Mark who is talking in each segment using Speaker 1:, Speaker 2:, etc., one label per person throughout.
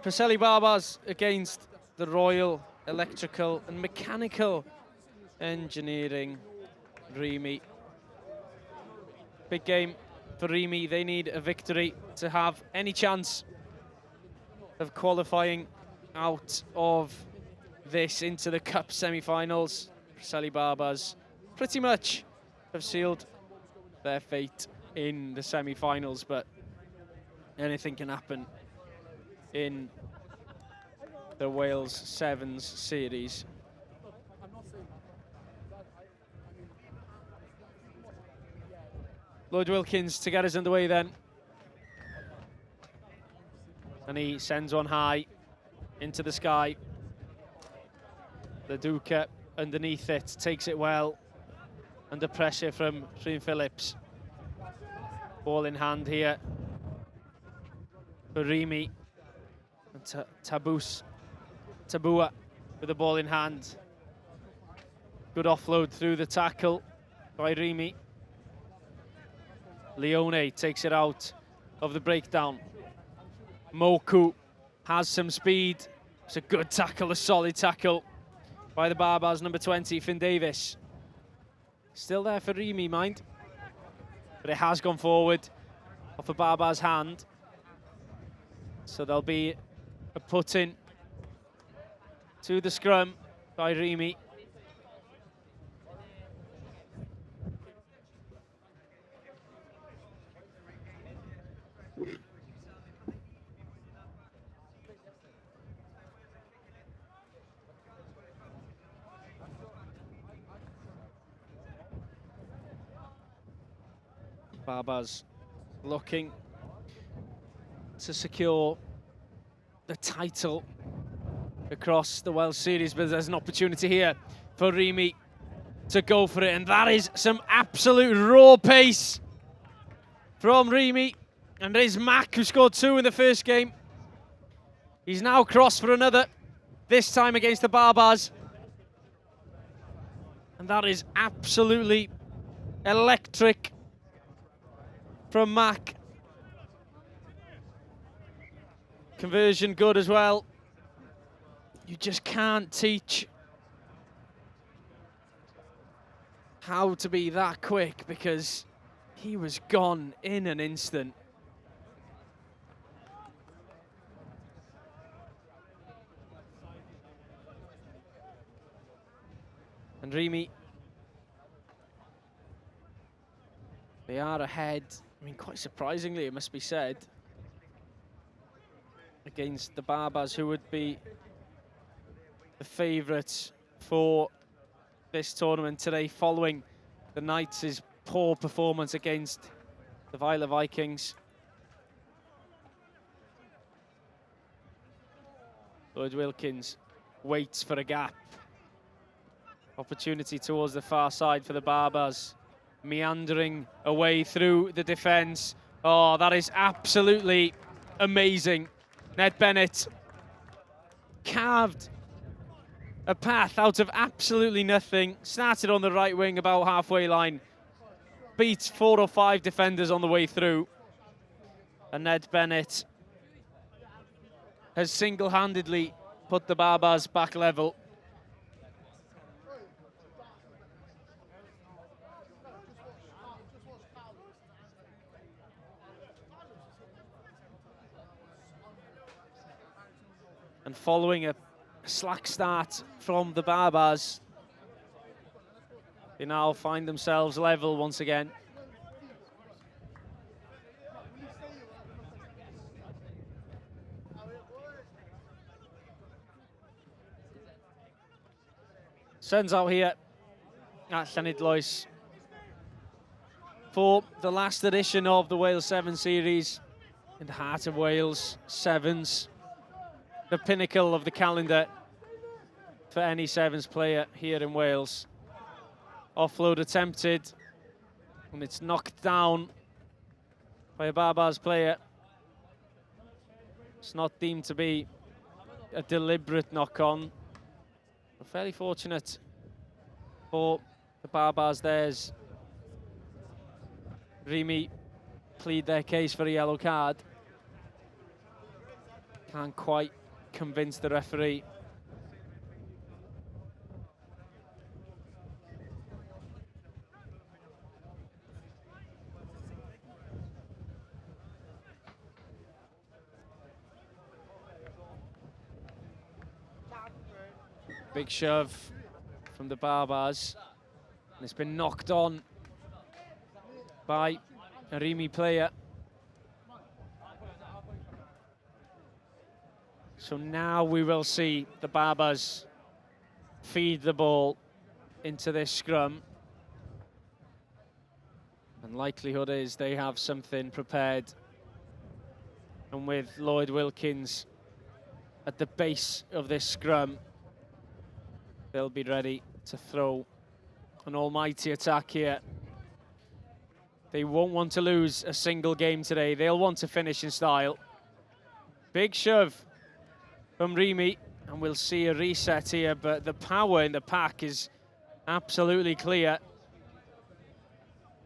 Speaker 1: Preseli Barbars against the Royal Electrical and Mechanical Engineering REME. Big game for REME. They need a victory to have any chance of qualifying out of this into the Cup semi-finals. Preseli Barbars pretty much have sealed their fate in the semi-finals, but anything can happen in the Wales Sevens series. Lloyd Wilkins to get us underway then. And he sends one high into the sky. The Duca underneath it, takes it well. Under pressure from Rhyn Phillips. Ball in hand here for REME. And Tabua with the ball in hand. Good offload through the tackle by REME. Leone takes it out of the breakdown. Moku has some speed. It's a good tackle, a solid tackle by the Barbars, number 20, Finn Davis. Still there for REME, mind. But it has gone forward off a Barbars hand. So there'll be a put-in to the scrum by REME. Barbars looking to secure the title across the Welsh Series, but there's an opportunity here for REME to go for it, and that is some absolute raw pace from REME. And it is Mack who scored 2 in the first game. He's now crossed for another, this time against the Barbars. And that is absolutely electric from Mack. Conversion good as well. You just can't teach how to be that quick, because he was gone in an instant. And REME, they are ahead. I mean, quite surprisingly, it must be said, against the Barbars, who would be the favourites for this tournament today, following the Knights' poor performance against the Vejle Vikings. Lloyd Wilkins waits for a gap. Opportunity towards the far side for the Barbars. Meandering away through the defence. Oh, that is absolutely amazing. Ned Bennett carved a path out of absolutely nothing. Started on the right wing about halfway line. Beat 4 or 5 defenders on the way through. And Ned Bennett has single-handedly put the Barbars back level. And following a slack start from the Barbars, they now find themselves level once again. Sun's out here at Llanidloes for the last edition of the Wales 7 series in the heart of Wales. Sevens, the pinnacle of the calendar for any Sevens player here in Wales. Offload attempted, and it's knocked down by a Barbars player. It's not deemed to be a deliberate knock-on. Fairly fortunate for the Barbars. There's REME plead their case for a yellow card. Can't quite convince the referee. Big shove from the Barbars. And it's been knocked on by a REME player. So now we will see the Barbars feed the ball into this scrum. And likelihood is they have something prepared. And with Lloyd Wilkins at the base of this scrum, they'll be ready to throw an almighty attack here. They won't want to lose a single game today. They'll want to finish in style. Big shove from REME, and we'll see a reset here, but the power in the pack is absolutely clear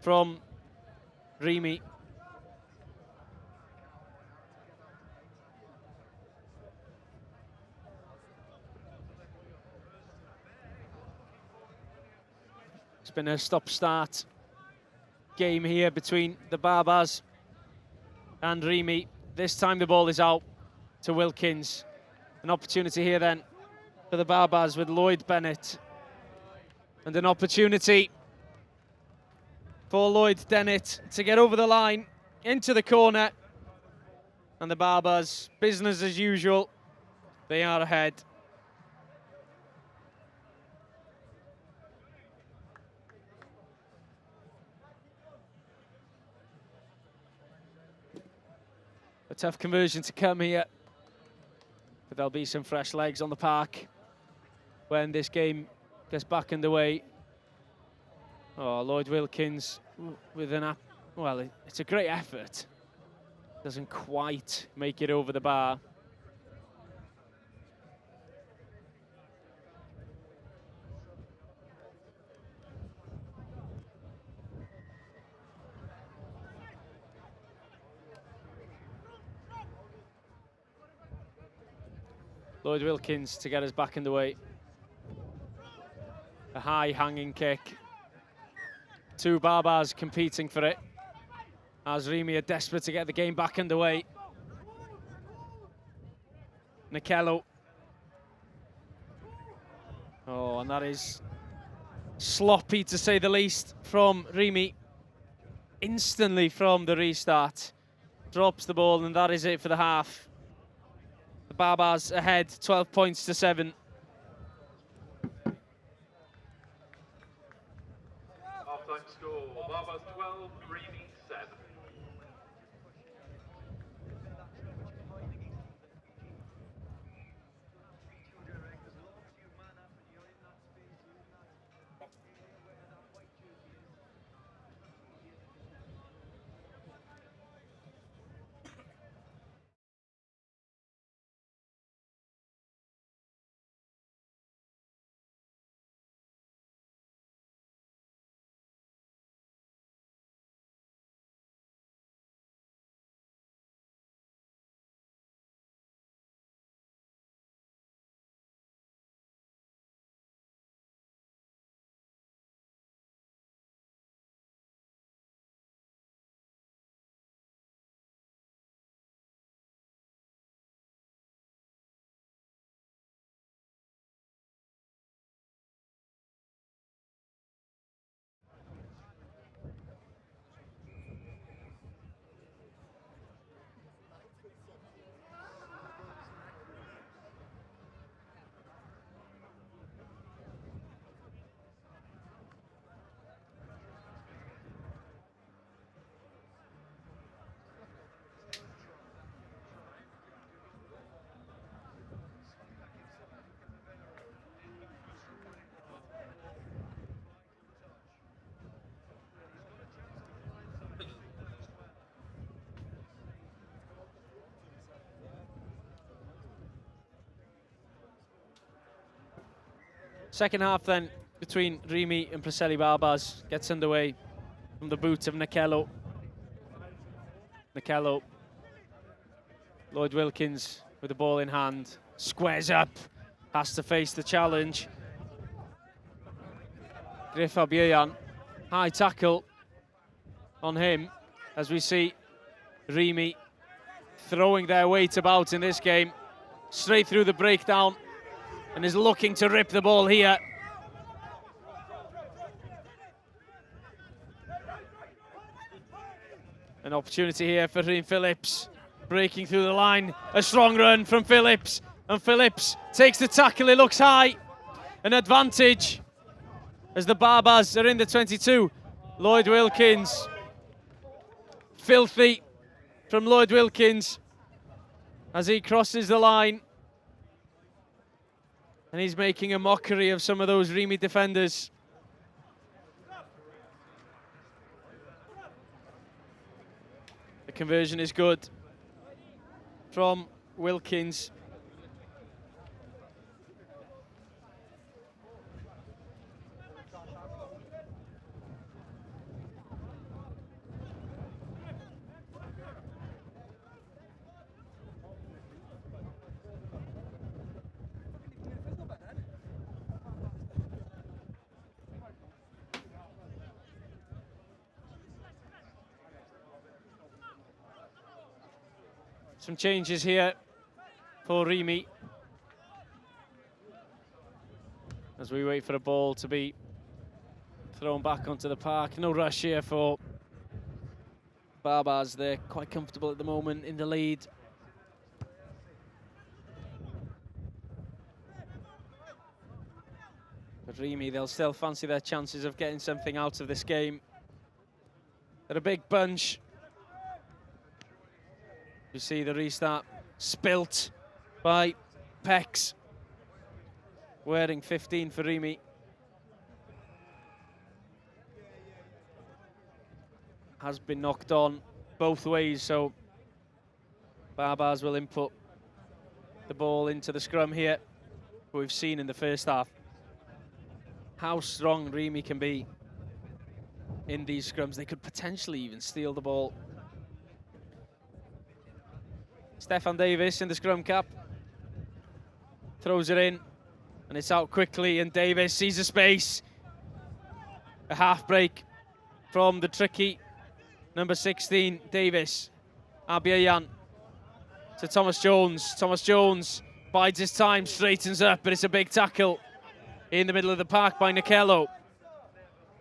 Speaker 1: from REME. It's been a stop-start game here between the Barbars and REME. This time the ball is out to Wilkins. An opportunity here then for the Barbars with Lloyd Bennett. And an opportunity for Lloyd Dennett to get over the line into the corner. And the Barbars, business as usual, they are ahead. A tough conversion to come here, but there'll be some fresh legs on the park when this game gets back underway. Oh, Lloyd Wilkins with an well, it's a great effort. Doesn't quite make it over the bar. Lloyd Wilkins to get us back in the way. A high hanging kick. Two Barbars competing for it, as REME are desperate to get the game back underway. Nikello. Oh, and that is sloppy to say the least from REME. Instantly from the restart. Drops the ball, and that is it for the half. The Barbars ahead, 12 points to 7.
Speaker 2: Half-time score, Barbars 12, REME 7.
Speaker 1: Second half then between REME and Preseli Barbars gets underway from the boot of Nikello. Lloyd Wilkins with the ball in hand. Squares up, has to face the challenge. Fabian, high tackle on him, as we see REME throwing their weight about in this game. Straight through the breakdown, and is looking to rip the ball here. An opportunity here for Rhyn Phillips, breaking through the line. A strong run from Phillips, and Phillips takes the tackle. It looks high. An advantage as the Barbars are in the 22. Lloyd Wilkins. Filthy from Lloyd Wilkins as he crosses the line. And he's making a mockery of some of those REME defenders. The conversion is good from Wilkins. Some changes here for REME as we wait for a ball to be thrown back onto the park. No rush here for Barbars. They're quite comfortable at the moment in the lead. But REME, they'll still fancy their chances of getting something out of this game. They're a big bunch. You see the restart spilt by Pex, wearing 15 for REME. Has been knocked on both ways, so Barbars will input the ball into the scrum here. We've seen in the first half how strong REME can be in these scrums. They could potentially even steal the ball. Stefan Davis in the scrum cap, throws it in, and it's out quickly, and Davis sees a space. A half break from the tricky number 16, Davis. Abiyan to Thomas Jones. Thomas Jones bides his time, straightens up, but it's a big tackle in the middle of the park by Nikello.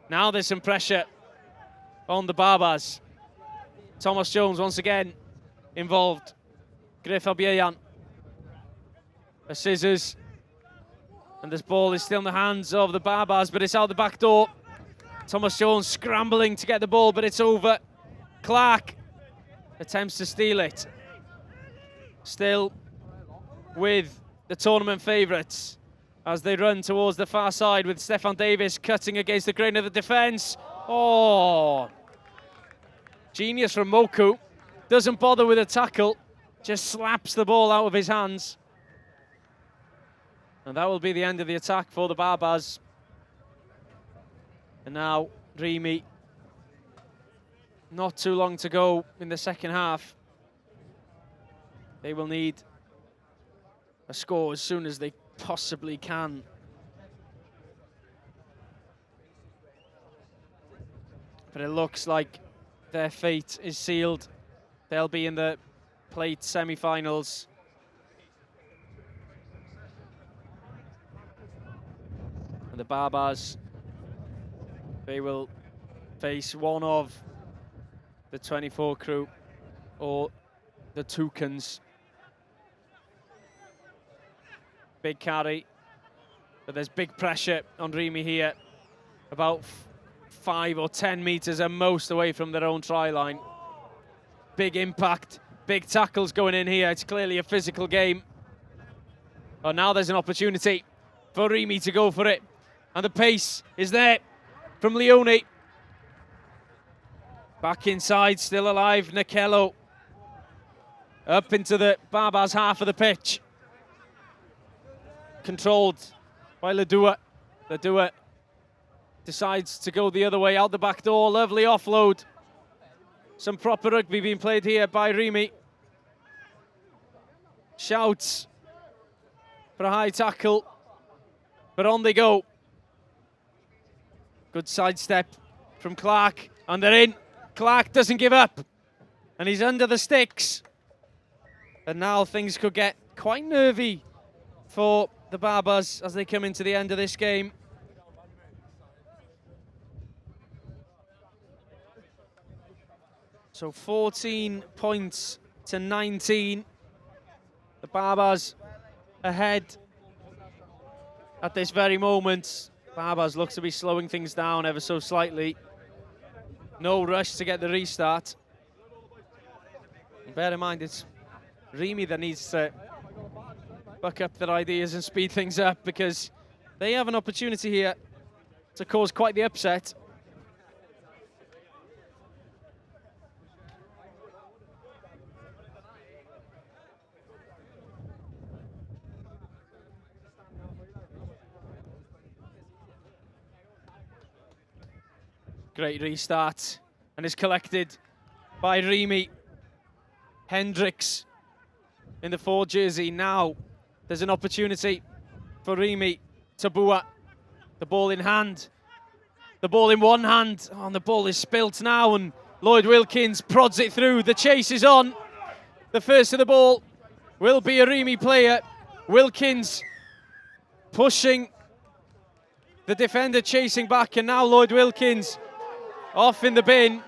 Speaker 1: Now there's some pressure on the Barbars. Thomas Jones once again involved. Fabian. A scissors. And this ball is still in the hands of the Barbars, but it's out the back door. Thomas Jones scrambling to get the ball, but it's over. Clark attempts to steal it. Still with the tournament favourites as they run towards the far side with Stefan Davis cutting against the grain of the defence. Oh! Genius from Moku. Doesn't bother with a tackle. Just slaps the ball out of his hands. And that will be the end of the attack for the Barbars. And now REME, not too long to go in the second half. They will need a score as soon as they possibly can. But it looks like their fate is sealed. They'll be in the plate semi-finals. And the Barbars, they will face one of the 24 crew or the Toucans. Big carry, but there's big pressure on REME here, about 5 or 10 meters at most away from their own try line. Big impact, big tackles going in here. It's clearly a physical game. Oh, now there's an opportunity for REME to go for it. And the pace is there from Leone. Back inside, still alive, Nikello. Up into the Barbars half of the pitch. Controlled by Ledua. Ledua decides to go the other way, out the back door. Lovely offload. Some proper rugby being played here by REME. shouts for a high tackle, but on they go. Good sidestep from Clark, and they're in. Clark doesn't give up, and he's under the sticks. And now things could get quite nervy for the Barbers as they come into the end of this game. So 14 points to 19. The Barbers ahead at this very moment. Barbers looks to be slowing things down ever so slightly. No rush to get the restart. And bear in mind, it's REME that needs to buck up their ideas and speed things up, because they have an opportunity here to cause quite the upset. Great restart, and is collected by REME. Hendricks in the 4 jersey. Now there's an opportunity for REME. Tabua, the ball in hand. The ball in one hand. Oh, and the ball is spilt now, and Lloyd Wilkins prods it through. The chase is on. The first of the ball will be a REME player. Wilkins pushing the defender, chasing back, and now Lloyd Wilkins off in the bin,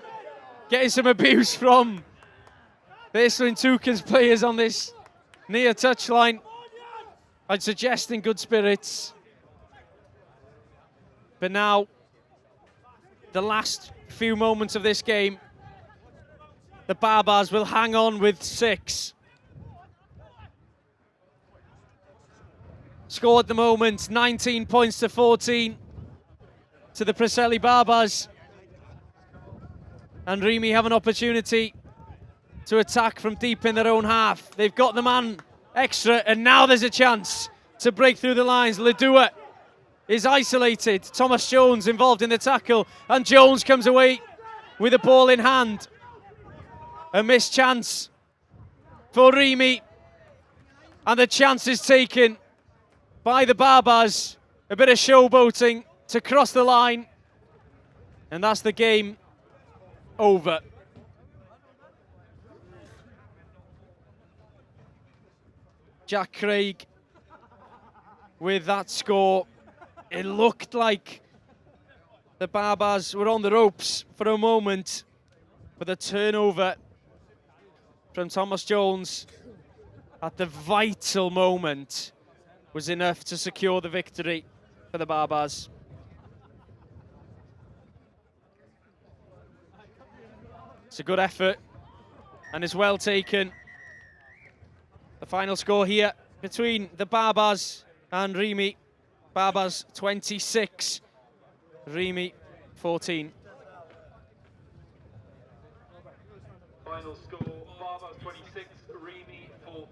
Speaker 1: getting some abuse from Baseline Toucan's players on this near touchline. I'd suggest in good spirits. But now, the last few moments of this game, the Barbars will hang on with 6. Score at the moment, 19 points to 14 to the Preseli Barbars. And REME have an opportunity to attack from deep in their own half. They've got the man extra, and now there's a chance to break through the lines. Ledua is isolated. Thomas Jones involved in the tackle, and Jones comes away with a ball in hand. A missed chance for REME, and the chance is taken by the Barbars. A bit of showboating to cross the line, and that's the game over. Jack Craig with that score. It looked like the Barbars were on the ropes for a moment, but the turnover from Thomas Jones at the vital moment was enough to secure the victory for the Barbars. It's a good effort, and it's well taken. The final score here between the Barbars and REME. Barbars 26, REME 14.
Speaker 2: Final score, Barbars 26, REME 14.